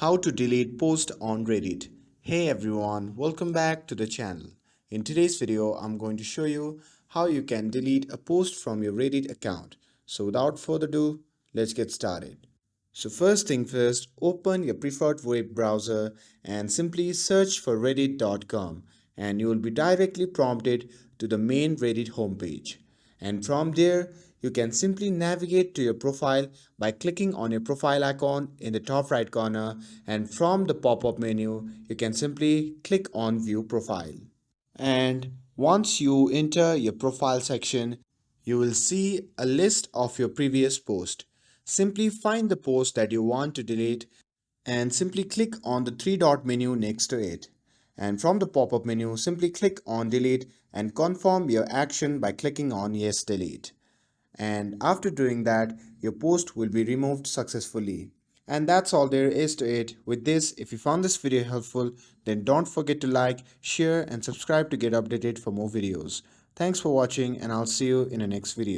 How to delete post on Reddit. Hey everyone, welcome back to the channel. In today's video, I'm going to show you how you can delete a post from your Reddit account. So without further ado, let's get started. So first thing first, open your preferred web browser and simply search for reddit.com and you will be directly prompted to the main Reddit homepage. And from there, you can simply navigate to your profile by clicking on your profile icon in the top right corner, and from the pop-up menu, you can simply click on View Profile. And once you enter your profile section, you will see a list of your previous post. Simply find the post that you want to delete and simply click on the three dot menu next to it. And from the pop-up menu, simply click on delete and confirm your action by clicking on yes delete. And after doing that, your post will be removed successfully. And that's all there is to it. With this, if you found this video helpful, then don't forget to like, share and subscribe to get updated for more videos. Thanks for watching and I'll see you in the next video.